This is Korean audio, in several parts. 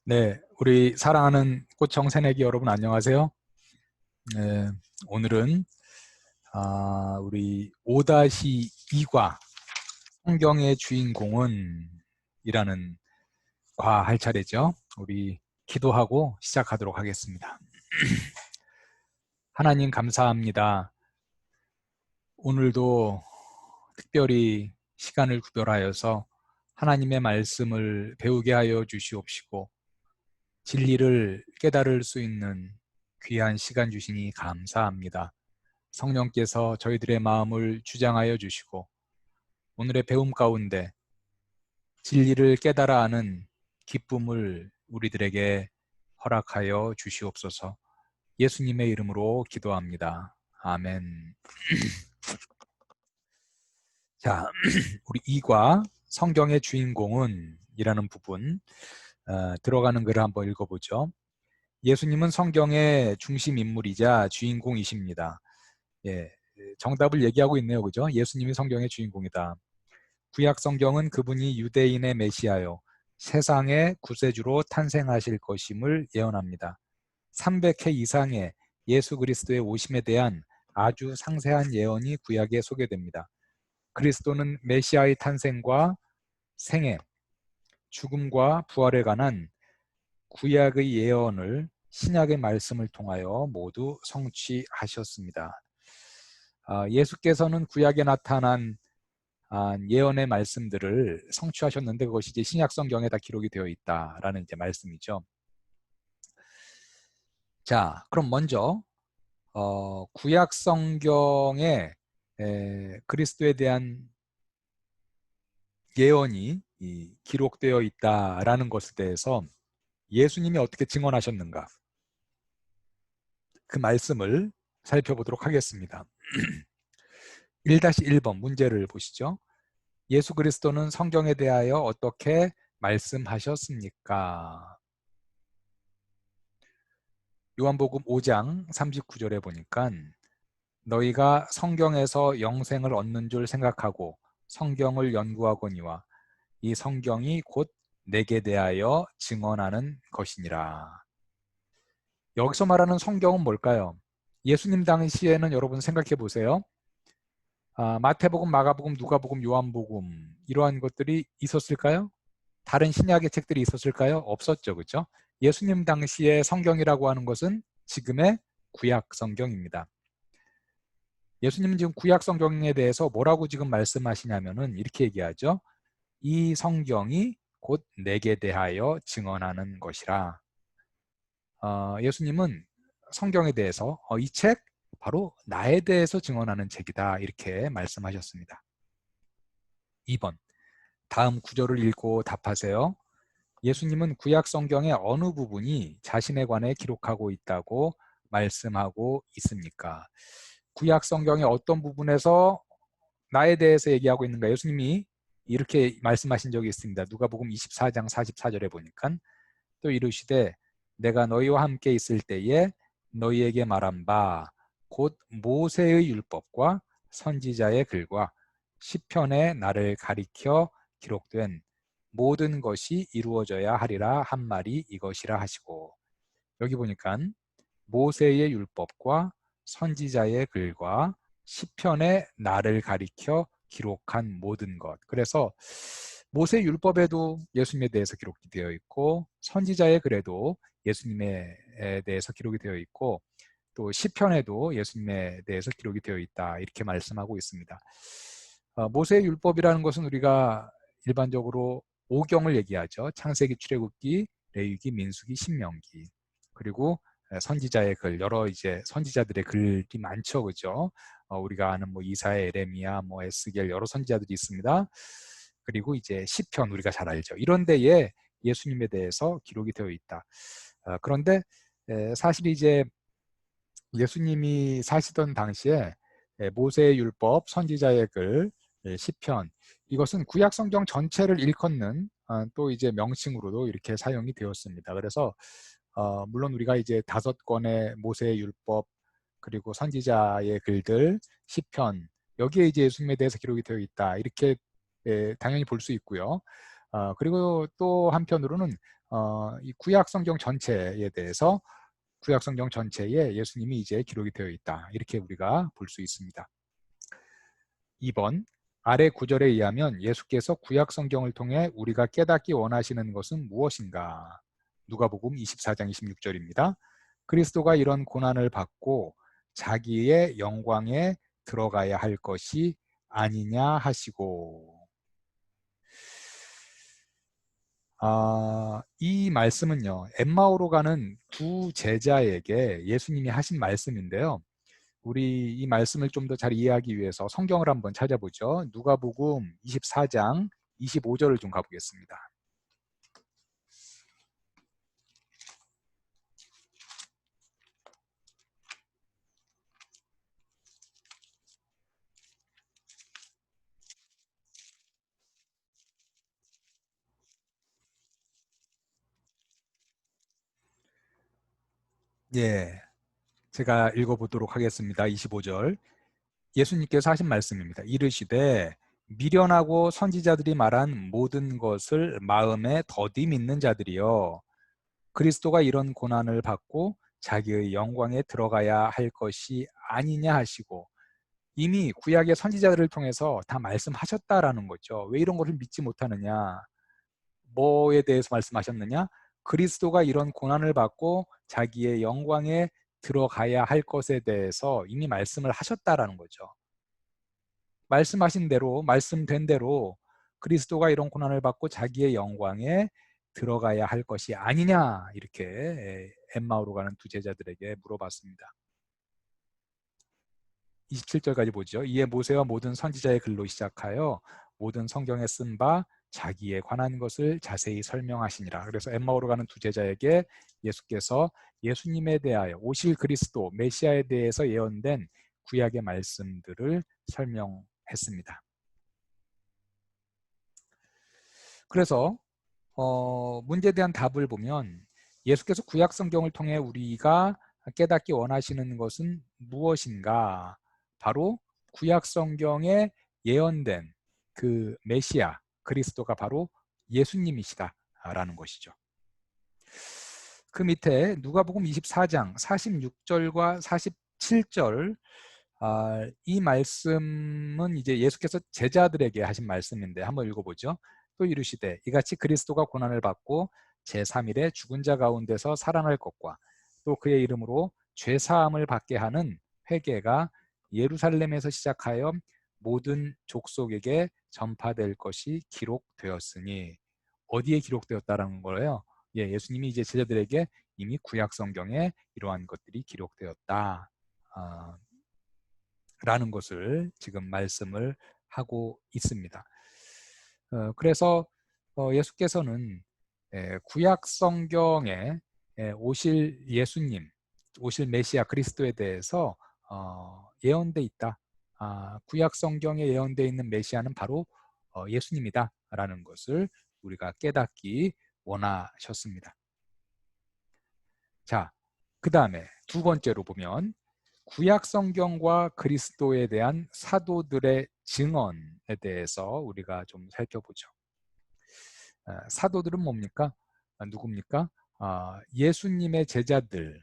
네, 우리 사랑하는 꽃청 새내기 여러분 안녕하세요. 네, 오늘은 우리 5-2과 성경의 주인공은 이라는 과 할 차례죠. 우리 기도하고 시작하도록 하겠습니다. 하나님 감사합니다. 오늘도 특별히 시간을 구별하여서 하나님의 말씀을 배우게 하여 주시옵시고 진리를 깨달을 수 있는 귀한 시간 주시니 감사합니다. 성령께서 저희들의 마음을 주장하여 주시고 오늘의 배움 가운데 진리를 깨달아 아는 기쁨을 우리들에게 허락하여 주시옵소서. 예수님의 이름으로 기도합니다. 아멘. 자, 우리 2과 성경의 주인공은 이라는 부분 들어가는 글을 한번 읽어보죠. 예수님은 성경의 중심 인물이자 주인공이십니다. 예, 정답을 얘기하고 있네요. 그죠? 예수님이 성경의 주인공이다. 구약 성경은 그분이 유대인의 메시아요, 세상의 구세주로 탄생하실 것임을 예언합니다. 300회 이상의 예수 그리스도의 오심에 대한 아주 상세한 예언이 구약에 소개됩니다. 그리스도는 메시아의 탄생과 생애, 죽음과 부활에 관한 구약의 예언을 신약의 말씀을 통하여 모두 성취하셨습니다. 예수께서는 구약에 나타난 예언의 말씀들을 성취하셨는데 그것이 이제 신약 성경에 다 기록이 되어 있다라는 이제 말씀이죠. 자, 그럼 먼저 구약 성경에 그리스도에 대한 예언이 기록되어 있다라는 것에 대해서 예수님이 어떻게 증언하셨는가, 그 말씀을 살펴보도록 하겠습니다. 1-1번 문제를 보시죠. 예수 그리스도는 성경에 대하여 어떻게 말씀하셨습니까? 요한복음 5장 39절에 보니까 너희가 성경에서 영생을 얻는 줄 생각하고 성경을 연구하거니와 이 성경이 곧 내게 대하여 증언하는 것이니라. 여기서 말하는 성경은 뭘까요? 예수님 당시에는 여러분 생각해 보세요. 마태복음, 마가복음, 누가복음, 요한복음 이러한 것들이 있었을까요? 다른 신약의 책들이 있었을까요? 없었죠. 그렇죠? 예수님 당시의 성경이라고 하는 것은 지금의 구약 성경입니다. 예수님은 지금 구약 성경에 대해서 뭐라고 지금 말씀하시냐면은 이렇게 얘기하죠. 이 성경이 곧 내게 대하여 증언하는 것이라. 예수님은 성경에 대해서 이 책 바로 나에 대해서 증언하는 책이다 이렇게 말씀하셨습니다. 2번 다음 구절을 읽고 답하세요. 예수님은 구약 성경의 어느 부분이 자신에 관해 기록하고 있다고 말씀하고 있습니까? 구약 성경의 어떤 부분에서 나에 대해서 얘기하고 있는가? 예수님이 이렇게 말씀하신 적이 있습니다. 누가복음 24장 44절에 보니까 또 이르시되 내가 너희와 함께 있을 때에 너희에게 말한 바 곧 모세의 율법과 선지자의 글과 시편에 나를 가리켜 기록된 모든 것이 이루어져야 하리라 한 말이 이것이라 하시고, 여기 보니까 모세의 율법과 선지자의 글과 시편에 나를 가리켜 기록한 모든 것. 그래서 모세 율법에도 예수님에 대해서 기록이 되어 있고 선지자의 글에도 예수님에 대해서 기록이 되어 있고 또 시편에도 예수님에 대해서 기록이 되어 있다 이렇게 말씀하고 있습니다. 모세의 율법이라는 것은 우리가 일반적으로 5경을 얘기하죠. 창세기, 출애굽기, 레위기, 민수기, 신명기. 그리고 선지자의 글, 여러 이제 선지자들의 글이 많죠, 그죠? 우리가 아는 뭐 이사야, 에레미야, 뭐 에스겔 여러 선지자들이 있습니다. 그리고 이제 시편 우리가 잘 알죠. 이런 데에 예수님에 대해서 기록이 되어 있다. 그런데 사실 이제 예수님이 사시던 당시에 모세의 율법, 선지자의 글, 시편 이것은 구약 성경 전체를 일컫는 또 이제 명칭으로도 이렇게 사용이 되었습니다. 그래서 물론 우리가 이제 5권의 모세의 율법 그리고 선지자의 글들, 시편 여기에 이제 예수님에 대해서 기록이 되어 있다 이렇게 당연히 볼 수 있고요. 그리고 또 한편으로는 이 구약 성경 전체에 대해서 구약 성경 전체에 예수님이 이제 기록이 되어 있다. 이렇게 우리가 볼 수 있습니다. 2번, 아래 구절에 의하면 예수께서 구약 성경을 통해 우리가 깨닫기 원하시는 것은 무엇인가? 누가복음 24장 26절입니다. 그리스도가 이런 고난을 받고 자기의 영광에 들어가야 할 것이 아니냐 하시고, 이 말씀은요, 엠마오로 가는 두 제자에게 예수님이 하신 말씀인데요. 우리 이 말씀을 좀 더 잘 이해하기 위해서 성경을 한번 찾아보죠. 누가복음 24장 25절을 좀 가보겠습니다. 예, 제가 읽어보도록 하겠습니다. 25절. 예수님께서 하신 말씀입니다. 이르시되 미련하고 선지자들이 말한 모든 것을 마음에 더디 믿는 자들이여, 그리스도가 이런 고난을 받고 자기의 영광에 들어가야 할 것이 아니냐 하시고, 이미 구약의 선지자들을 통해서 다 말씀하셨다라는 거죠. 왜 이런 것을 믿지 못하느냐? 뭐에 대해서 말씀하셨느냐? 그리스도가 이런 고난을 받고 자기의 영광에 들어가야 할 것에 대해서 이미 말씀을 하셨다라는 거죠. 말씀하신 대로, 말씀된 대로 그리스도가 이런 고난을 받고 자기의 영광에 들어가야 할 것이 아니냐, 이렇게 엠마오로 가는 두 제자들에게 물어봤습니다. 27절까지 보죠. 이에 모세와 모든 선지자의 글로 시작하여 모든 성경에 쓴 바 자기에 관한 것을 자세히 설명하시니라. 그래서 엠마오로 가는 두 제자에게 예수께서 예수님에 대하여 오실 그리스도 메시아에 대해서 예언된 구약의 말씀들을 설명했습니다. 그래서 문제에 대한 답을 보면, 예수께서 구약 성경을 통해 우리가 깨닫기 원하시는 것은 무엇인가? 바로 구약 성경에 예언된 그 메시아 그리스도가 바로 예수님이시다라는 것이죠. 그 밑에 누가복음 24장 46절과 47절, 이 말씀은 이제 예수께서 제자들에게 하신 말씀인데 한번 읽어보죠. 또 이르시되 이같이 그리스도가 고난을 받고 제3일에 죽은 자 가운데서 살아날 것과 또 그의 이름으로 죄사함을 받게 하는 회개가 예루살렘에서 시작하여 모든 족속에게 전파될 것이 기록되었으니, 어디에 기록되었다는 거예요? 예, 예수님이 이제 제자들에게 이미 구약 성경에 이러한 것들이 기록되었다, 라는 것을 지금 말씀을 하고 있습니다. 그래서 예수께서는 구약 성경에 오실 예수님, 오실 메시아 그리스도에 대해서 예언돼 있다. 구약 성경에 예언돼 있는 메시아는 바로 예수님이다라는 것을 우리가 깨닫기 원하셨습니다. 자, 그 다음에 두 번째로 보면 구약 성경과 그리스도에 대한 사도들의 증언에 대해서 우리가 좀 살펴보죠. 사도들은 뭡니까? 누굽니까? 예수님의 제자들이었던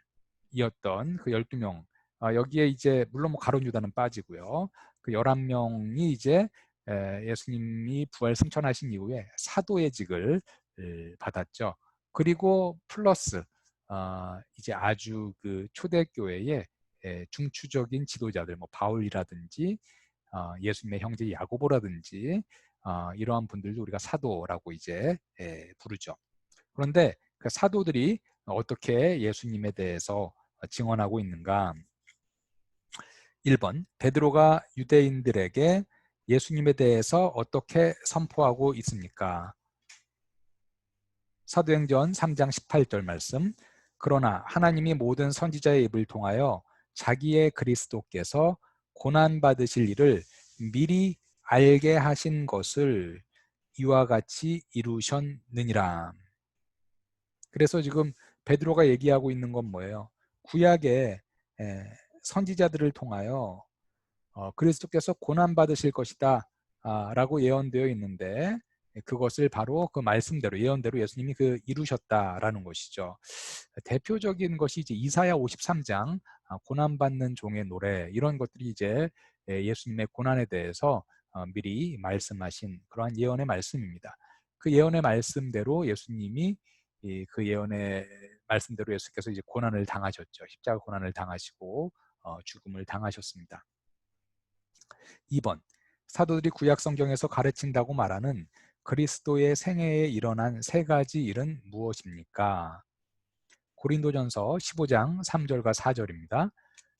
그 12명, 여기에 이제 물론 뭐 가룟 유다는 빠지고요. 그 11명이 이제 예수님이 부활 승천하신 이후에 사도의 직을 받았죠. 그리고 플러스 이제 아주 그 초대교회의 중추적인 지도자들, 뭐 바울이라든지 예수님의 형제 야고보라든지 이러한 분들도 우리가 사도라고 이제 부르죠. 그런데 그 사도들이 어떻게 예수님에 대해서 증언하고 있는가? 1번, 베드로가 유대인들에게 예수님에 대해서 어떻게 선포하고 있습니까? 사도행전 3장 18절 말씀. 그러나 하나님이 모든 선지자의 입을 통하여 자기의 그리스도께서 고난받으실 일을 미리 알게 하신 것을 이와 같이 이루셨느니라. 그래서 지금 베드로가 얘기하고 있는 건 뭐예요? 구약의 선지자들을 통하여 그리스도께서 고난받으실 것이다 라고 예언되어 있는데, 그것을 바로 그 말씀대로 예언대로 예수님이 이루셨다라는 것이죠. 대표적인 것이 이제 이사야 53장 고난받는 종의 노래, 이런 것들이 이제 예수님의 고난에 대해서 미리 말씀하신 그러한 예언의 말씀입니다. 그 예언의 말씀대로 예수님이 그 예언의 말씀대로 예수께서 이제 고난을 당하셨죠. 십자가 고난을 당하시고 죽음을 당하셨습니다. 2번, 사도들이 구약 성경에서 가르친다고 말하는 그리스도의 생애에 일어난 세 가지 일은 무엇입니까? 고린도전서 15장 3절과 4절입니다.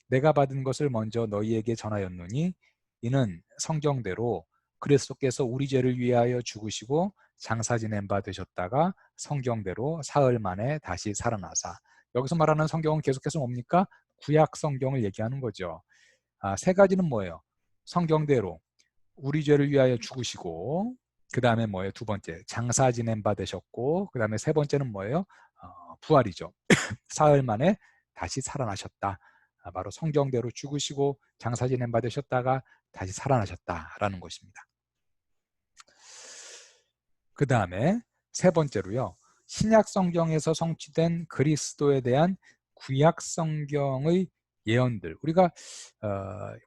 내가 받은 것을 먼저 너희에게 전하였노니 이는 성경대로 그리스도께서 우리 죄를 위하여 죽으시고 장사 지낸 바 되셨다가 성경대로 사흘 만에 다시 살아나사. 여기서 말하는 성경은 계속해서 뭡니까? 구약 성경을 얘기하는 거죠. 세 가지는 뭐예요? 성경대로 우리 죄를 위하여 죽으시고, 그 다음에 뭐예요? 두 번째, 장사 지낸 바 되셨고, 그 다음에 세 번째는 뭐예요? 부활이죠. 사흘 만에 다시 살아나셨다. 바로 성경대로 죽으시고 장사 지낸 바 되셨다가 다시 살아나셨다라는 것입니다. 그 다음에 세 번째로요, 신약 성경에서 성취된 그리스도에 대한 구약 성경의 예언들, 우리가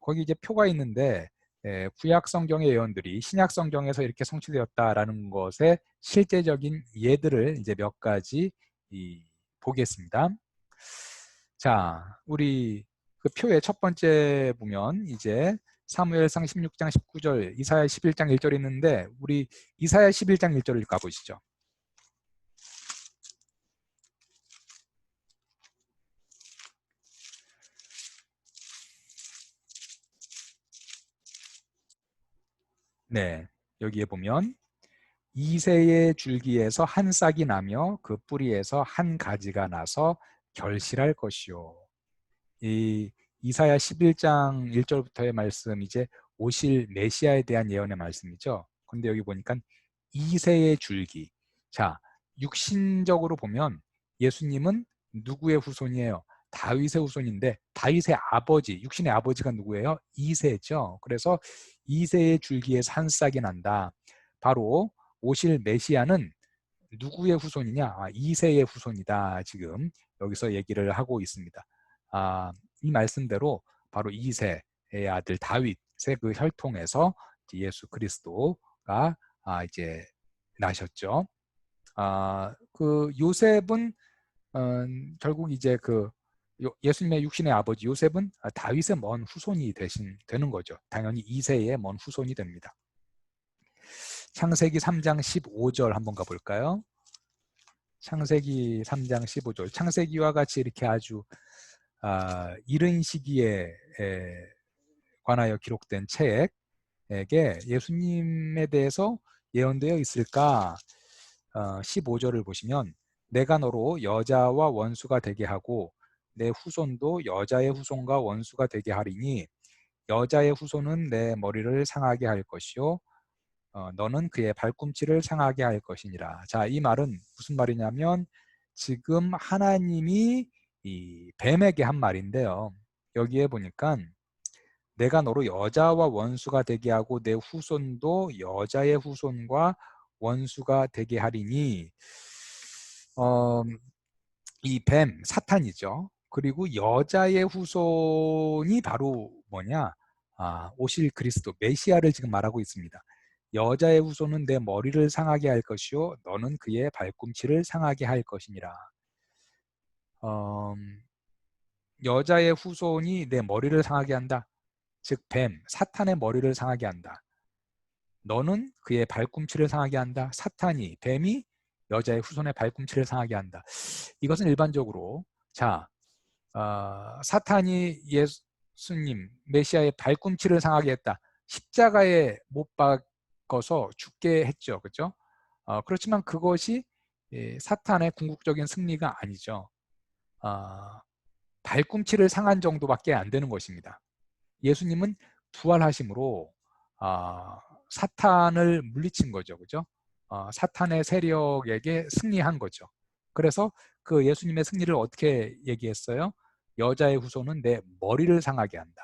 거기 이제 표가 있는데 구약 성경의 예언들이 신약 성경에서 이렇게 성취되었다라는 것의 실제적인 예들을 이제 몇 가지 보겠습니다. 자, 우리 그 표의 첫 번째 보면 이제 사무엘상 16장 19절, 이사야 11장 1절이 있는데 우리 이사야 11장 1절을 가보시죠. 네, 여기에 보면 이새의 줄기에서 한 싹이 나며 그 뿌리에서 한 가지가 나서 결실할 것이요. 이 이사야 11장 1절부터의 말씀, 이제 오실 메시아에 대한 예언의 말씀이죠. 근데 여기 보니까 이새의 줄기. 자, 육신적으로 보면 예수님은 누구의 후손이에요? 다윗의 후손인데 다윗의 아버지, 육신의 아버지가 누구예요? 이새죠. 그래서 이새의 줄기에서 한 싹이 난다. 바로 오실 메시아는 누구의 후손이냐? 이새의 후손이다. 지금 여기서 얘기를 하고 있습니다. 이 말씀대로 바로 이새의 아들 다윗의 그 혈통에서 예수 그리스도가 이제 나셨죠. 그 요셉은 결국 이제 예수님의 육신의 아버지 요셉은 다윗의 먼 후손이 되는 거죠. 당연히 이새의 먼 후손이 됩니다. 창세기 3장 15절 한번 가볼까요? 창세기 3장 15절. 창세기와 같이 이렇게 아주 이른 시기에 관하여 기록된 책에게 예수님에 대해서 예언되어 있을까? 15절을 보시면 내가 너로 여자와 원수가 되게 하고 내 후손도 여자의 후손과 원수가 되게 하리니 여자의 후손은 내 머리를 상하게 할 것이요 너는 그의 발꿈치를 상하게 할 것이니라. 자, 이 말은 무슨 말이냐면 지금 하나님이 이 뱀에게 한 말인데요. 여기에 보니까 내가 너로 여자와 원수가 되게 하고 내 후손도 여자의 후손과 원수가 되게 하리니 이 뱀, 사탄이죠. 그리고 여자의 후손이 바로 뭐냐? 오실 그리스도, 메시아를 지금 말하고 있습니다. 여자의 후손은 내 머리를 상하게 할 것이요 너는 그의 발꿈치를 상하게 할 것이니라. 여자의 후손이 내 머리를 상하게 한다. 즉 뱀, 사탄의 머리를 상하게 한다. 너는 그의 발꿈치를 상하게 한다. 사탄이, 뱀이 여자의 후손의 발꿈치를 상하게 한다. 이것은 일반적으로 사탄이 예수님, 메시아의 발꿈치를 상하게 했다. 십자가에 못 박아서 죽게 했죠. 그렇죠? 그렇지만 그것이 사탄의 궁극적인 승리가 아니죠. 발꿈치를 상한 정도밖에 안 되는 것입니다. 예수님은 부활하심으로 사탄을 물리친 거죠. 그죠? 사탄의 세력에게 승리한 거죠. 그래서 그 예수님의 승리를 어떻게 얘기했어요? 여자의 후손은 내 머리를 상하게 한다.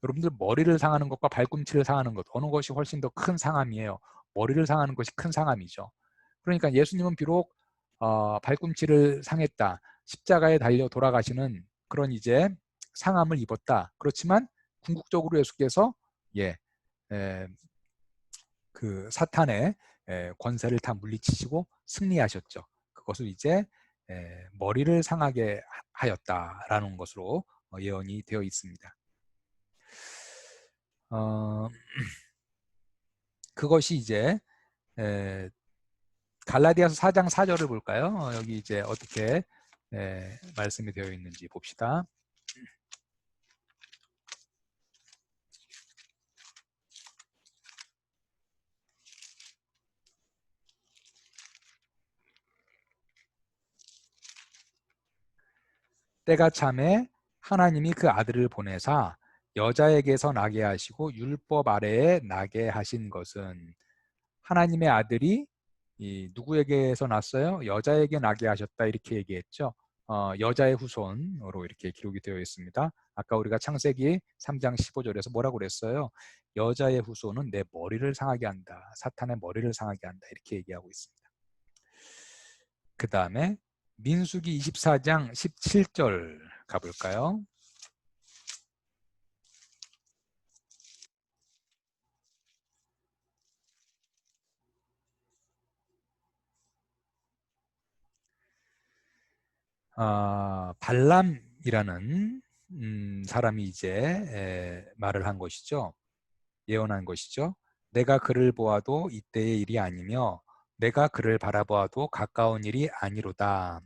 여러분들 머리를 상하는 것과 발꿈치를 상하는 것 어느 것이 훨씬 더 큰 상함이에요? 머리를 상하는 것이 큰 상함이죠. 그러니까 예수님은 비록 발꿈치를 상했다, 십자가에 달려 돌아가시는 그런 이제 상함을 입었다. 그렇지만 궁극적으로 예수께서 예, 에, 그 사탄의 권세를 다 물리치시고 승리하셨죠. 그것을 이제 머리를 상하게 하였다라는 것으로 예언이 되어 있습니다. 그것이 이제 갈라디아서 4장 4절을 볼까요? 여기 이제 어떻게 말씀이 되어 있는지 봅시다. 때가 참에 하나님이 그 아들을 보내사 여자에게서 나게 하시고 율법 아래에 나게 하신 것은, 하나님의 아들이 누구에게서 났어요? 여자에게 나게 하셨다, 이렇게 얘기했죠. 여자의 후손으로 이렇게 기록이 되어 있습니다. 아까 우리가 창세기 3장 15절에서 뭐라고 그랬어요? 여자의 후손은 내 머리를 상하게 한다, 사탄의 머리를 상하게 한다, 이렇게 얘기하고 있습니다. 그 다음에 민수기 24장 17절 가볼까요? 발람이라는 사람이 이제 말을 한 것이죠. 예언한 것이죠. 내가 그를 보아도 이때의 일이 아니며 내가 그를 바라보아도 가까운 일이 아니로다.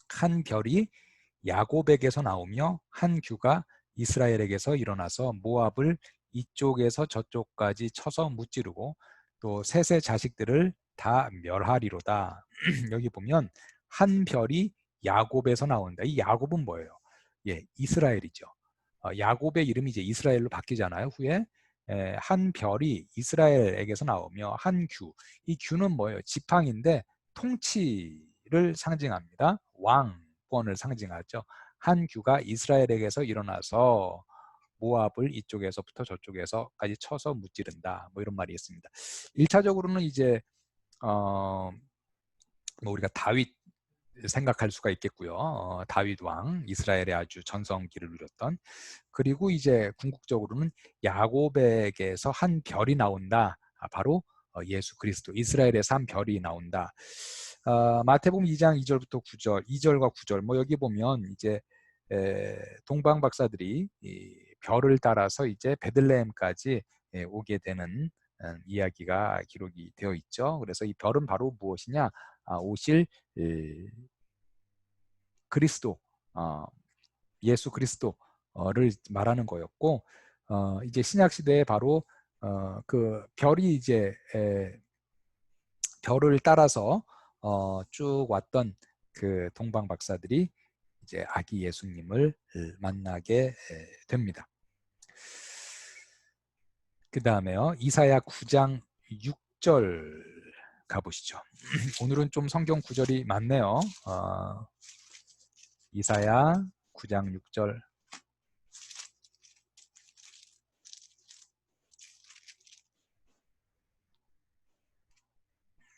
한 별이 야곱에게서 나오며 한 규가 이스라엘에게서 일어나서 모압을 이쪽에서 저쪽까지 쳐서 무찌르고 또 셋의 자식들을 다 멸하리로다. 여기 보면 한 별이 야곱에서 나온다. 이 야곱은 뭐예요? 예, 이스라엘이죠. 야곱의 이름이 이제 이스라엘로 바뀌잖아요, 후에. 한 별이 이스라엘에게서 나오며 한 규, 이 규는 뭐예요? 지팡인데 통치를 상징합니다. 왕권을 상징하죠. 한 규가 이스라엘에게서 일어나서 모압을 이쪽에서부터 저쪽에서까지 쳐서 무찌른다, 뭐 이런 말이 있습니다. 1차적으로는 이제 뭐 우리가 다윗 생각할 수가 있겠고요. 다윗 왕, 이스라엘의 아주 전성기를 누렸던. 그리고 이제 궁극적으로는 야곱에게서 한 별이 나온다. 바로 예수 그리스도, 이스라엘에서 한 별이 나온다. 마태복음 2장 2절부터 9절, 2절과 9절, 뭐 여기 보면 이제 동방 박사들이 이 별을 따라서 이제 베들레헴까지 오게 되는 이야기가 기록이 되어 있죠. 그래서 이 별은 바로 무엇이냐? 오실 그리스도, 예수 그리스도를 말하는 거였고, 이제 신약 시대에 바로 그 별이 이제 별을 따라서 쭉 왔던 그 동방 박사들이 이제 아기 예수님을 만나게 됩니다. 그 다음에요, 이사야 9장 6절 가보시죠. 오늘은 좀 성경 구절이 많네요. 이사야 9장 6절.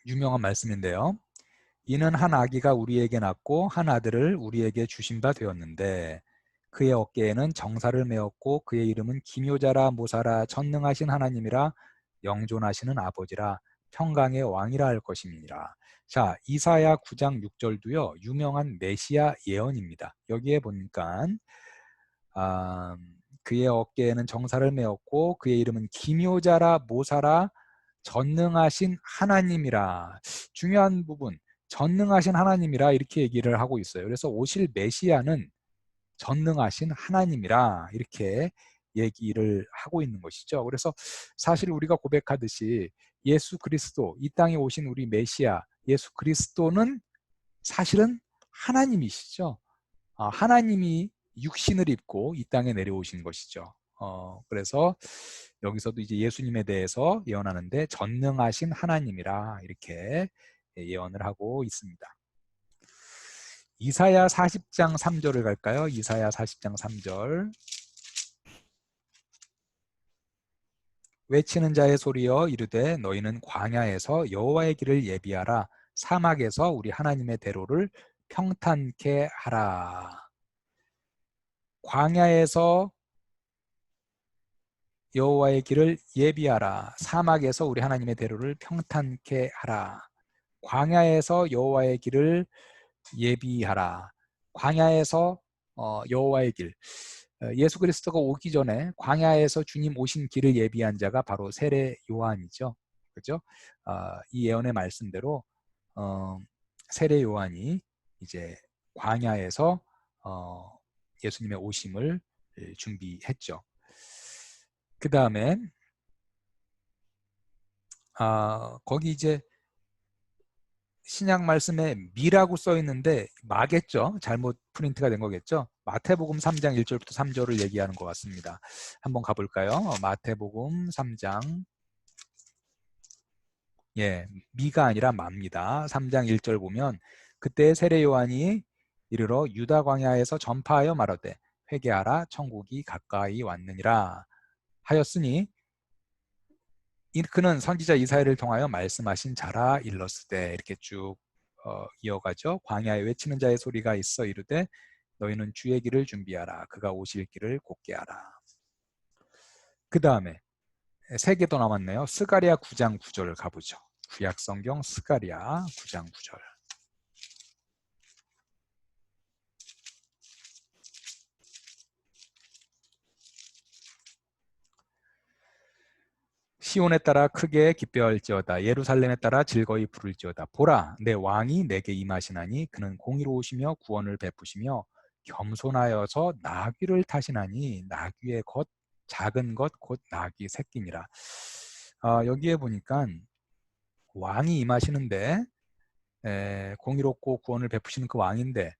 유명한 말씀인데요. 이는 한 아기가 우리에게 낳고 한 아들을 우리에게 주신 바 되었는데 그의 어깨에는 정사를 메었고 그의 이름은 기묘자라 모사라 전능하신 하나님이라 영존하시는 아버지라 평강의 왕이라 할 것임이니라. 자, 이사야 9장 6절도요 유명한 메시아 예언입니다. 여기에 보니까 그의 어깨에는 정사를 메었고 그의 이름은 기묘자라 모사라 전능하신 하나님이라. 중요한 부분, 전능하신 하나님이라 이렇게 얘기를 하고 있어요. 그래서 오실 메시아는 전능하신 하나님이라 이렇게 얘기를 하고 있는 것이죠. 그래서 사실 우리가 고백하듯이 예수 그리스도, 이 땅에 오신 우리 메시아 예수 그리스도는 사실은 하나님이시죠. 하나님이 육신을 입고 이 땅에 내려오신 것이죠. 그래서 여기서도 이제 예수님에 대해서 예언하는데 전능하신 하나님이라 이렇게 예언을 하고 있습니다. 이사야 40장 3절을 갈까요? 이사야 40장 3절. 외치는 자의 소리여 이르되 너희는 광야에서 여호와의 길을 예비하라. 사막에서 우리 하나님의 대로를 평탄케 하라. 광야에서 여호와의 길을 예비하라. 사막에서 우리 하나님의 대로를 평탄케 하라. 광야에서 여호와의 길을 예비하라. 광야에서 여호와의 길. 예수 그리스도가 오기 전에 광야에서 주님 오신 길을 예비한 자가 바로 세례 요한이죠. 그죠? 이 예언의 말씀대로 세례 요한이 이제 광야에서 예수님의 오심을 준비했죠. 그 다음에 거기 이제 신약 말씀에 미라고 써 있는데 마겠죠. 잘못 프린트가 된 거겠죠. 마태복음 3장 1절부터 3절을 얘기하는 것 같습니다. 한번 가볼까요? 마태복음 3장, 미가 아니라 마입니다. 3장 1절 보면 그때 세례 요한이 이르러 유다 광야에서 전파하여 말하되 회개하라 천국이 가까이 왔느니라 하였으니 그는 선지자 이사야를 통하여 말씀하신 자라 일렀으되. 이렇게 쭉 이어가죠. 광야에 외치는 자의 소리가 있어 이르되 너희는 주의 길을 준비하라. 그가 오실 길을 곧게 하라. 그 다음에 세 개 더 남았네요. 스가랴 9장 9절 가보죠. 구약성경 스가랴 9장 9절. 시온에 따라 크게 기뻐할지어다. 예루살렘에 따라 즐거이 부를지어다. 보라, 내 왕이 내게 임하시나니 그는 공의로우시며 구원을 베푸시며 겸손하여서 나귀를 타시나니 나귀의 것 작은 것 곧 나귀 새끼니라. 여기에 보니까 왕이 임하시는데 공의롭고 구원을 베푸시는 그 왕인데,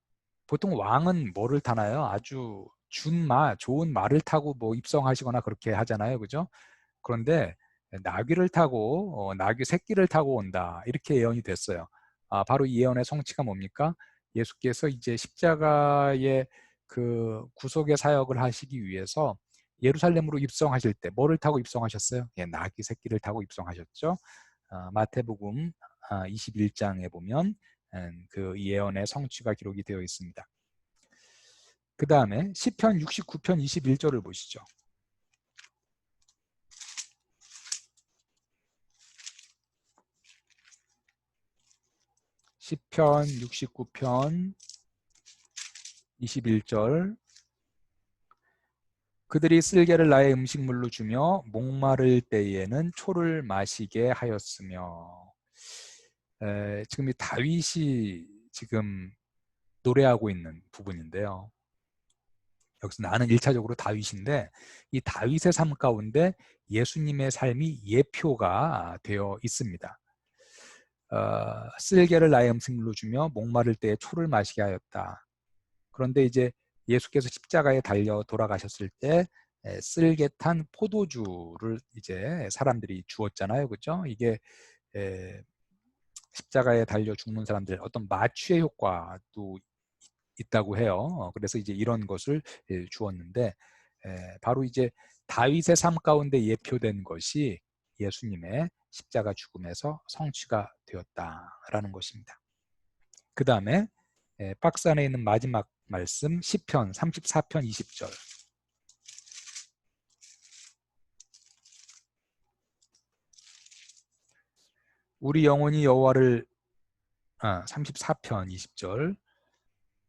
보통 왕은 뭐를 타나요? 아주 준마, 좋은 말을 타고 뭐 입성하시거나 그렇게 하잖아요. 그죠? 그런데 나귀를 타고 나귀 새끼를 타고 온다, 이렇게 예언이 됐어요. 바로 이 예언의 성취가 뭡니까? 예수께서 이제 십자가의 그 구속의 사역을 하시기 위해서 예루살렘으로 입성하실 때 뭐를 타고 입성하셨어요? 나귀 새끼를 타고 입성하셨죠. 마태복음 21장에 보면 그 예언의 성취가 기록이 되어 있습니다. 그 다음에 시편 69편 21절을 보시죠. 시편 69편 21절. 그들이 쓸개를 나의 음식물로 주며 목마를 때에는 초를 마시게 하였으며. 지금 이 다윗이 지금 노래하고 있는 부분인데요. 여기서 나는 1차적으로 다윗인데 이 다윗의 삶 가운데 예수님의 삶이 예표가 되어 있습니다. 쓸개를 나의 음식물로 주며 목마를 때에 초를 마시게 하였다. 그런데 이제 예수께서 십자가에 달려 돌아가셨을 때 쓸개탄 포도주를 이제 사람들이 주었잖아요. 그죠? 이게 십자가에 달려 죽는 사람들 어떤 마취의 효과도 있다고 해요. 그래서 이제 이런 것을 주었는데 바로 이제 다윗의 삶 가운데 예표된 것이 예수님의 십자가 죽음에서 성취가 되었다라는 것입니다. 그 다음에 박스 안에 있는 마지막 말씀 시편 34편 20절. 우리 영혼이 여호와를 34편 20절.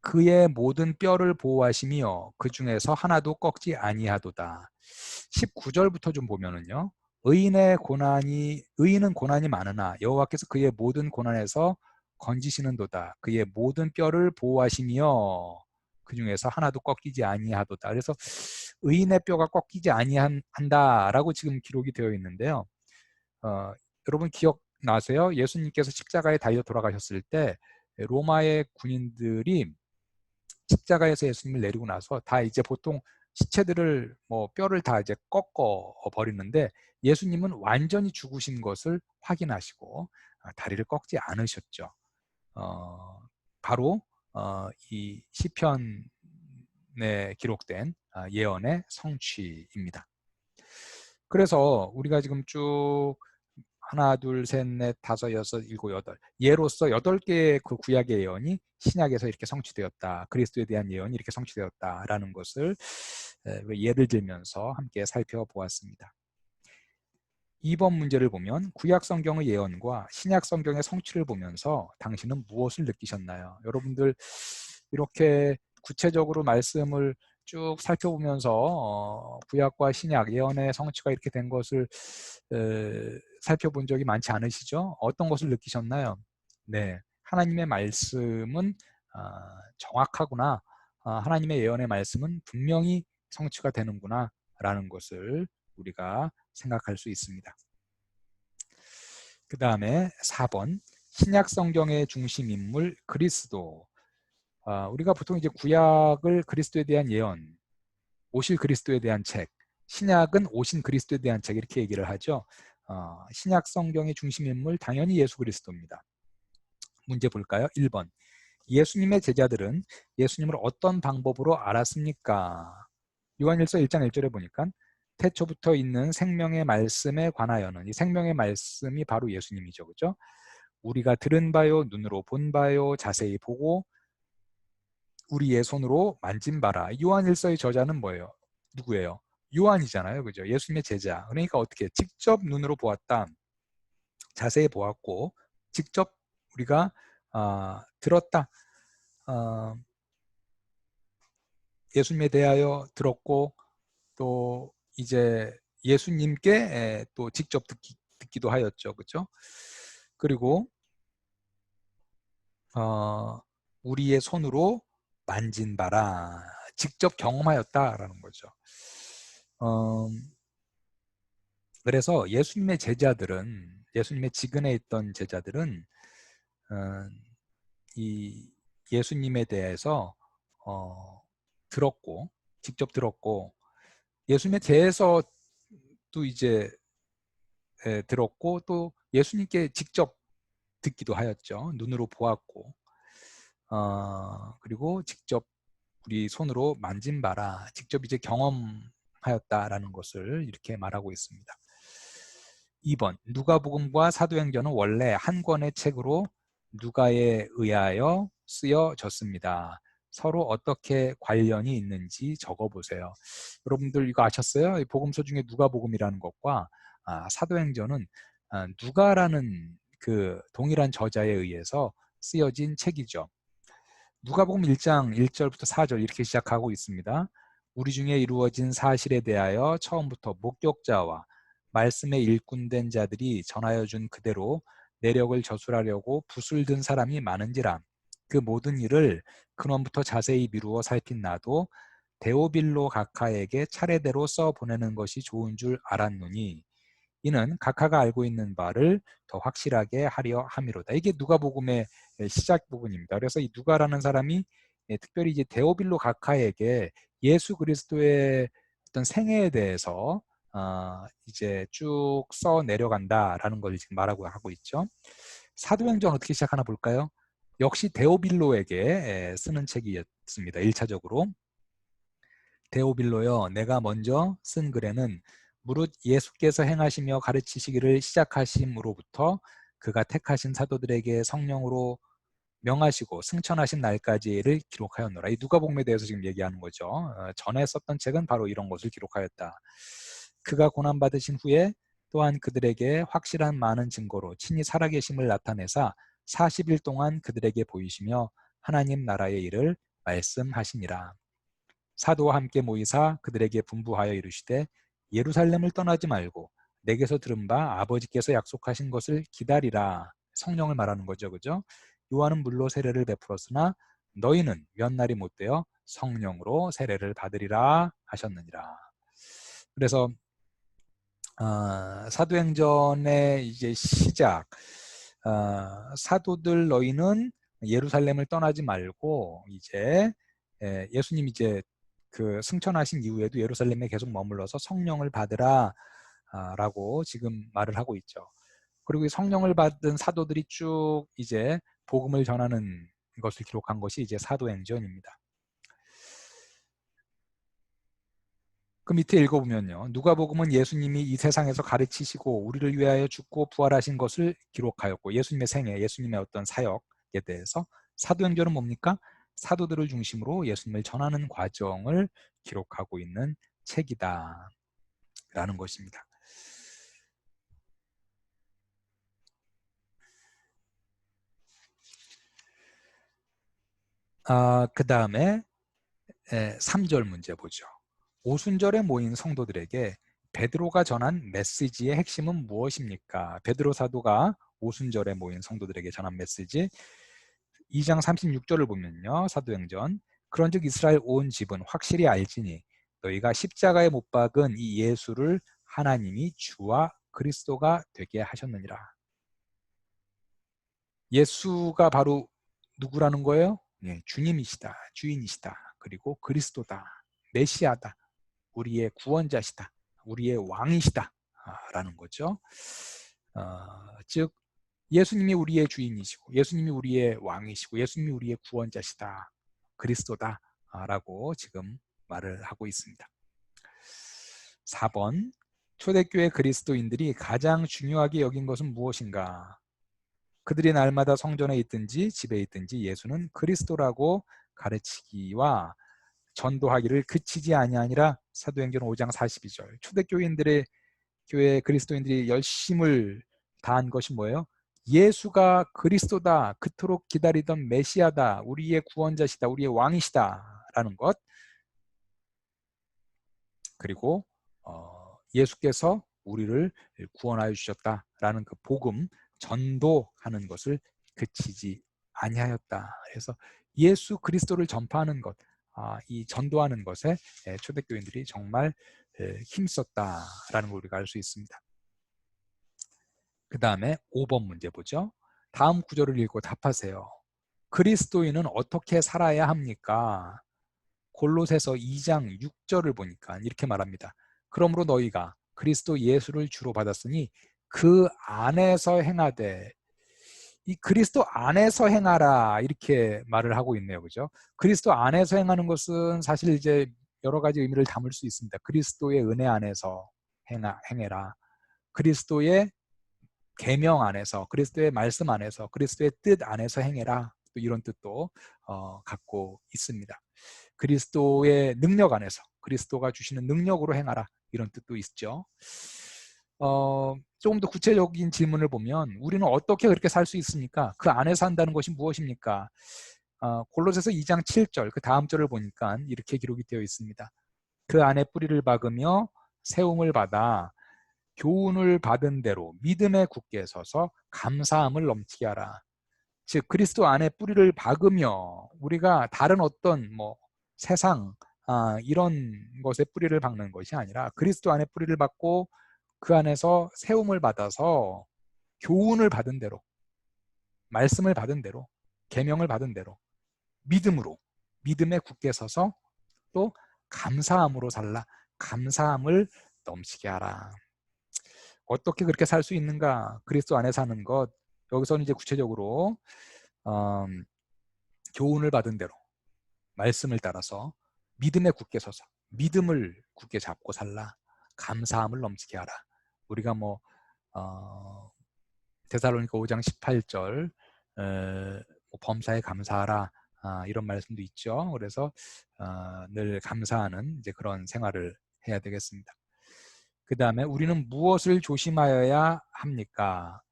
그의 모든 뼈를 보호하시며 그 중에서 하나도 꺾지 아니하도다. 19절부터 좀 보면은요. 의인은 고난이 많으나 여호와께서 그의 모든 고난에서 건지시는도다. 그의 모든 뼈를 보호하시며 그 중에서 하나도 꺾이지 아니하도다. 그래서 의인의 뼈가 꺾이지 아니한다라고 지금 기록이 되어 있는데요. 여러분 기억나세요? 예수님께서 십자가에 달려 돌아가셨을 때 로마의 군인들이 십자가에서 예수님을 내리고 나서 다 이제 보통 시체들을 뭐 뼈를 다 이제 꺾어 버리는데 예수님은 완전히 죽으신 것을 확인하시고 다리를 꺾지 않으셨죠. 바로 이 시편에 기록된 예언의 성취입니다. 그래서 우리가 지금 쭉 하나, 둘, 셋, 넷, 다섯, 여섯, 일곱, 여덟 예로서 8개의 그 구약의 예언이 신약에서 이렇게 성취되었다. 그리스도에 대한 예언이 이렇게 성취되었다라는 것을 예를 들면서 함께 살펴보았습니다. 2번 문제를 보면 구약 성경의 예언과 신약 성경의 성취를 보면서 당신은 무엇을 느끼셨나요? 여러분들 이렇게 구체적으로 말씀을 쭉 살펴보면서 구약과 신약 예언의 성취가 이렇게 된 것을 살펴본 적이 많지 않으시죠? 어떤 것을 느끼셨나요? 네, 하나님의 말씀은 정확하구나. 하나님의 예언의 말씀은 분명히 성취가 되는구나 라는 것을 우리가 생각할 수 있습니다. 그 다음에 4번 신약 성경의 중심 인물 그리스도. 우리가 보통 이제 구약을 그리스도에 대한 예언, 오실 그리스도에 대한 책, 신약은 오신 그리스도에 대한 책 이렇게 얘기를 하죠. 신약 성경의 중심 인물 당연히 예수 그리스도입니다. 문제 볼까요? 1번 예수님의 제자들은 예수님을 어떤 방법으로 알았습니까? 요한일서 1장 1절에 보니까 태초부터 있는 생명의 말씀에 관하여는 이 생명의 말씀이 바로 예수님이죠. 그죠? 우리가 들은 바요, 눈으로 본 바요, 자세히 보고 우리의 손으로 만진 바라. 요한일서의 저자는 뭐예요? 누구예요? 요한이잖아요. 그죠? 예수님의 제자. 그러니까 어떻게 직접 눈으로 보았다. 자세히 보았고 직접 우리가 들었다. 예수님에 대하여 들었고 또 이제 예수님께 또 직접 듣기도 하였죠. 그렇죠? 그리고 우리의 손으로 만진 바라. 직접 경험하였다라는 거죠. 그래서 예수님의 제자들은 예수님의 지근에 있던 제자들은 이 예수님에 대해서 들었고 직접 들었고 예수님에 대해서 또 이제 들었고 또 예수님께 직접 듣기도 하였죠. 눈으로 보았고 그리고 직접 우리 손으로 만진 바라 직접 이제 경험하였다라는 것을 이렇게 말하고 있습니다. 2번 누가복음과 사도행전은 원래 한 권의 책으로 누가에 의하여 쓰여졌습니다. 서로 어떻게 관련이 있는지 적어보세요. 여러분들 이거 아셨어요? 복음서 중에 누가복음이라는 것과 사도행전은 누가라는 그 동일한 저자에 의해서 쓰여진 책이죠. 누가복음 1장 1절부터 4절 이렇게 시작하고 있습니다. 우리 중에 이루어진 사실에 대하여 처음부터 목격자와 말씀에 일꾼된 자들이 전하여 준 그대로 내력을 저술하려고 붓을 든 사람이 많은지라 그 모든 일을 근원부터 자세히 미루어 살핀 나도 데오빌로 각하에게 차례대로 써 보내는 것이 좋은 줄 알았노니 이는 각하가 알고 있는 바를 더 확실하게 하려 함이로다. 이게 누가복음의 시작 부분입니다. 그래서 이 누가라는 사람이 특별히 이제 데오빌로 각하에게 예수 그리스도의 어떤 생애에 대해서 이제 쭉 써 내려간다라는 걸 지금 말하고 하고 있죠. 사도행전 어떻게 시작하나 볼까요? 역시 데오빌로에게 쓰는 책이었습니다. 1차적으로 데오빌로여 내가 먼저 쓴 글에는 무릇 예수께서 행하시며 가르치시기를 시작하심으로부터 그가 택하신 사도들에게 성령으로 명하시고 승천하신 날까지를 기록하였노라. 이 누가복음에 대해서 지금 얘기하는 거죠. 전에 썼던 책은 바로 이런 것을 기록하였다. 그가 고난받으신 후에 또한 그들에게 확실한 많은 증거로 친히 살아계심을 나타내사 40일 동안 그들에게 보이시며 하나님 나라의 일을 말씀하시니라. 사도와 함께 모이사 그들에게 분부하여 이르시되 예루살렘을 떠나지 말고 내게서 들은 바 아버지께서 약속하신 것을 기다리라. 성령을 말하는 거죠. 그죠? 요한은 물로 세례를 베풀었으나 너희는 몇 날이 못되어 성령으로 세례를 받으리라 하셨느니라. 그래서 사도행전의 이제 시작 사도들 너희는 예루살렘을 떠나지 말고 이제 예수님 이제 그 승천하신 이후에도 예루살렘에 계속 머물러서 성령을 받으라 라고 지금 말을 하고 있죠. 그리고 이 성령을 받은 사도들이 쭉 이제 복음을 전하는 것을 기록한 것이 이제 사도행전입니다. 그 밑에 읽어보면요. 누가복음은 예수님이 이 세상에서 가르치시고 우리를 위하여 죽고 부활하신 것을 기록하였고, 예수님의 생애, 예수님의 어떤 사역에 대해서. 사도행전은 뭡니까? 사도들을 중심으로 예수님을 전하는 과정을 기록하고 있는 책이다 라는 것입니다. 그 다음에 3절 문제 보죠. 오순절에 모인 성도들에게 베드로가 전한 메시지의 핵심은 무엇입니까? 베드로 사도가 오순절에 모인 성도들에게 전한 메시지, 2장 36절을 보면요. 사도행전, 그런즉 이스라엘 온 집은 확실히 알지니 너희가 십자가에 못 박은 이 예수를 하나님이 주와 그리스도가 되게 하셨느니라. 예수가 바로 누구라는 거예요? 네, 주님이시다, 주인이시다, 그리고 그리스도다, 메시아다, 우리의 구원자시다, 우리의 왕이시다 라는 거죠. 즉 예수님이 우리의 주인이시고, 예수님이 우리의 왕이시고, 예수님이 우리의 구원자시다, 그리스도다 라고 지금 말을 하고 있습니다. 4번, 초대교회 그리스도인들이 가장 중요하게 여긴 것은 무엇인가? 그들이 날마다 성전에 있든지 집에 있든지 예수는 그리스도라고 가르치기와 전도하기를 그치지 아니하니라. 사도행전 5장 42절. 초대교인들의 교회 그리스도인들이 열심을 다한 것이 뭐예요? 예수가 그리스도다, 그토록 기다리던 메시아다, 우리의 구원자시다, 우리의 왕이시다 라는 것. 그리고 예수께서 우리를 구원하여 주셨다라는 그 복음, 전도하는 것을 그치지 아니하였다. 그래서 예수 그리스도를 전파하는 것, 이 전도하는 것에 초대교인들이 정말 힘썼다라는 걸 우리가 알 수 있습니다. 그 다음에 5번 문제 보죠. 다음 구절을 읽고 답하세요. 그리스도인은 어떻게 살아야 합니까? 골로새서 2장 6절을 보니까 이렇게 말합니다. 그러므로 너희가 그리스도 예수를 주로 받았으니 그 안에서 행하되, 이 그리스도 안에서 행하라 이렇게 말을 하고 있네요. 그죠? 그리스도 안에서 행하는 것은 사실 이제 여러 가지 의미를 담을 수 있습니다. 그리스도의 은혜 안에서 행해라. 그리스도의 계명 안에서, 그리스도의 말씀 안에서, 그리스도의 뜻 안에서 행해라. 또 이런 뜻도 갖고 있습니다. 그리스도의 능력 안에서, 그리스도가 주시는 능력으로 행하라, 이런 뜻도 있죠. 조금 더 구체적인 질문을 보면 우리는 어떻게 그렇게 살 수 있습니까? 그 안에 산다는 것이 무엇입니까? 골로새서 2장 7절 그 다음 절을 보니까 이렇게 기록이 되어 있습니다. 그 안에 뿌리를 박으며 세움을 받아 교훈을 받은 대로 믿음에 굳게 서서 감사함을 넘치게 하라. 즉 그리스도 안에 뿌리를 박으며, 우리가 다른 어떤 세상 이런 것에 뿌리를 박는 것이 아니라 그리스도 안에 뿌리를 박고 그 안에서 세움을 받아서 교훈을 받은 대로, 말씀을 받은 대로, 계명을 받은 대로 믿음으로, 믿음에 굳게 서서 또 감사함으로 살라. 감사함을 넘치게 하라. 어떻게 그렇게 살 수 있는가? 그리스도 안에 사는 것. 여기서는 이제 구체적으로 교훈을 받은 대로, 말씀을 따라서 믿음에 굳게 서서 믿음을 굳게 잡고 살라. 감사함을 넘치게 하라. 우리가 데살로니가 5장 18절 범사에 감사하라, 이런 말씀도 있죠. 그래서 늘 감사하는 이제 그런 생활을 해야 되겠습니다. 그 다음에 우리는 무엇을 조심하여야 합니까?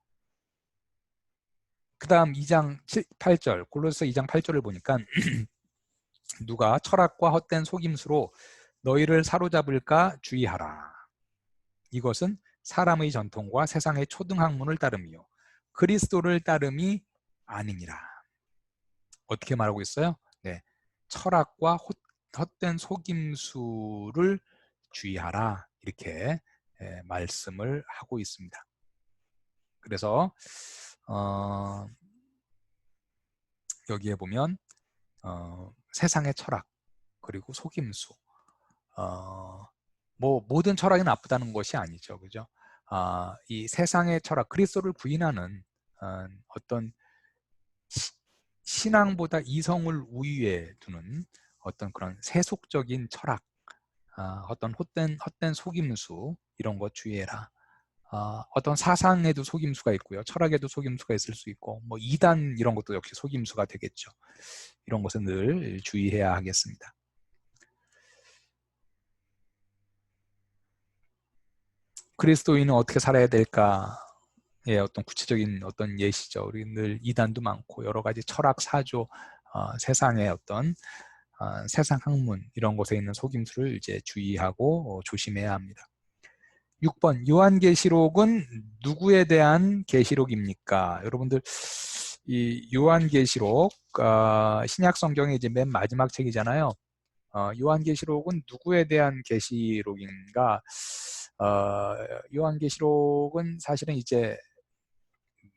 그 다음 2장 8절, 골로새서 2장 8절을 보니까 누가 철학과 헛된 속임수로 너희를 사로잡을까 주의하라. 이것은 사람의 전통과 세상의 초등학문을 따름이요 그리스도를 따름이 아니니라. 어떻게 말하고 있어요? 네, 철학과 헛된 속임수를 주의하라, 이렇게 말씀을 하고 있습니다. 그래서 여기에 보면 세상의 철학, 그리고 속임수, 모든 철학이 나쁘다는 것이 아니죠. 그죠? 이 세상의 철학, 그리스도를 부인하는 어떤 신앙보다 이성을 우위에 두는 어떤 그런 세속적인 철학, 어떤 헛된 속임수 이런 거 주의해라. 어떤 사상에도 속임수가 있고요. 철학에도 속임수가 있을 수 있고 뭐 이단 이런 것도 역시 속임수가 되겠죠. 이런 것은 늘 주의해야 하겠습니다. 그리스도인은 어떻게 살아야 될까? 예, 어떤 구체적인 어떤 예시죠. 우리 늘 이단도 많고 여러 가지 철학, 사조, 세상의 어떤 세상 학문 이런 것에 있는 속임수를 이제 주의하고 조심해야 합니다. 6번 요한계시록은 누구에 대한 계시록입니까? 여러분들 이 요한계시록 신약 성경의 이제 맨 마지막 책이잖아요. 요한계시록은 누구에 대한 계시록인가? 요한계시록은 사실은 이제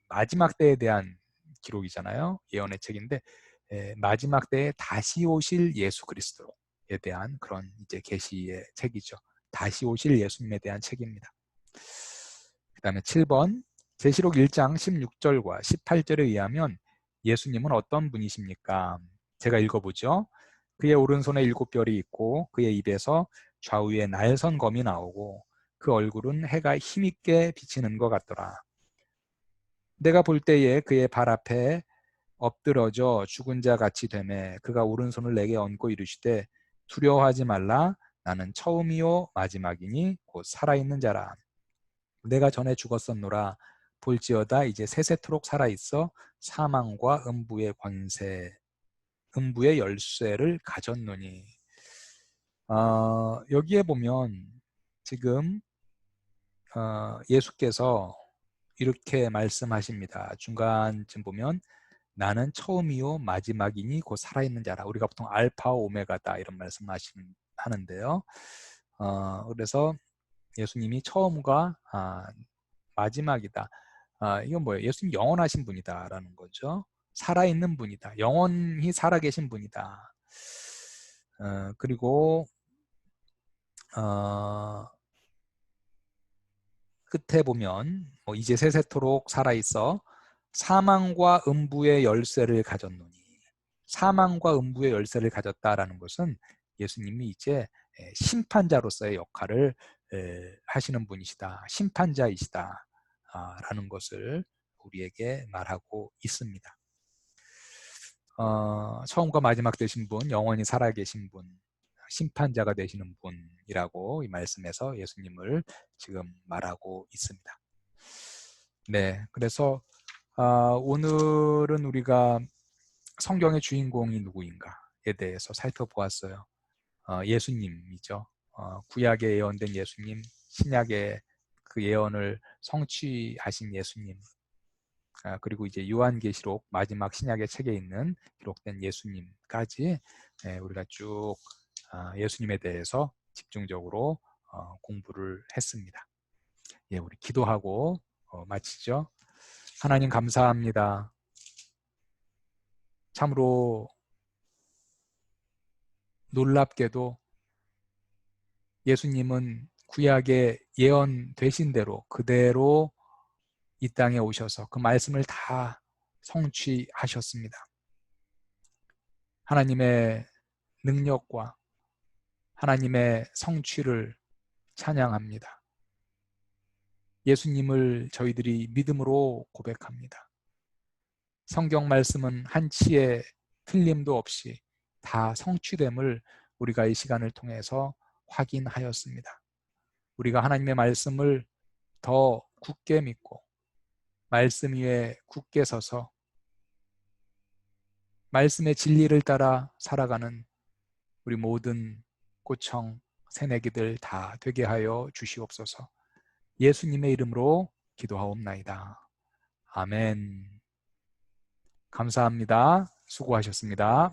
마지막 때에 대한 기록이잖아요. 예언의 책인데 마지막 때에 다시 오실 예수 그리스도에 대한 그런 이제 계시의 책이죠. 다시 오실 예수님에 대한 책입니다. 그 다음에 7번 계시록 1장 16절과 18절에 의하면 예수님은 어떤 분이십니까? 제가 읽어보죠. 그의 오른손에 7별이 있고 그의 입에서 좌우에 날선 검이 나오고 그 얼굴은 해가 힘있게 비치는 것 같더라. 내가 볼 때에 그의 발 앞에 엎드러져 죽은 자 같이 되매 그가 오른손을 내게 얹고 이르시되 두려워하지 말라 나는 처음이요 마지막이니 곧 살아있는 자라. 내가 전에 죽었었노라 볼지어다 이제 세세토록 살아있어 사망과 음부의 권세 음부의 열쇠를 가졌노니. 여기에 보면 지금 예수께서 이렇게 말씀하십니다. 중간쯤 보면 나는 처음이요 마지막이니 곧 살아있는 자라. 우리가 보통 알파 오메가다 이런 말씀 하는데요. 그래서 예수님이 처음과 마지막이다. 이건 뭐예요? 예수님 영원하신 분이다라는 거죠. 살아있는 분이다. 영원히 살아계신 분이다. 그리고 끝에 보면 이제 세세토록 살아있어 사망과 음부의 열쇠를 가졌노니. 사망과 음부의 열쇠를 가졌다라는 것은 예수님이 이제 심판자로서의 역할을 하시는 분이시다. 심판자이시다. 라는 것을 우리에게 말하고 있습니다. 처음과 마지막 되신 분, 영원히 살아계신 분, 심판자가 되시는 분이라고 이 말씀에서 예수님을 지금 말하고 있습니다. 네, 그래서 오늘은 우리가 성경의 주인공이 누구인가에 대해서 살펴보았어요. 예수님이죠. 구약에 예언된 예수님, 신약의 그 예언을 성취하신 예수님, 그리고 이제 요한계시록 마지막 신약의 책에 있는 기록된 예수님까지 우리가 쭉 예수님에 대해서 집중적으로 공부를 했습니다. 예, 우리 기도하고 마치죠. 하나님 감사합니다. 참으로 놀랍게도 예수님은 구약에 예언되신 대로 그대로 이 땅에 오셔서 그 말씀을 다 성취하셨습니다. 하나님의 능력과 하나님의 성취를 찬양합니다. 예수님을 저희들이 믿음으로 고백합니다. 성경 말씀은 한치의 틀림도 없이 다 성취됨을 우리가 이 시간을 통해서 확인하였습니다. 우리가 하나님의 말씀을 더 굳게 믿고 말씀 위에 굳게 서서 말씀의 진리를 따라 살아가는 우리 모든 꼬청 새내기들 다 되게 하여 주시옵소서. 예수님의 이름으로 기도하옵나이다. 아멘. 감사합니다. 수고하셨습니다.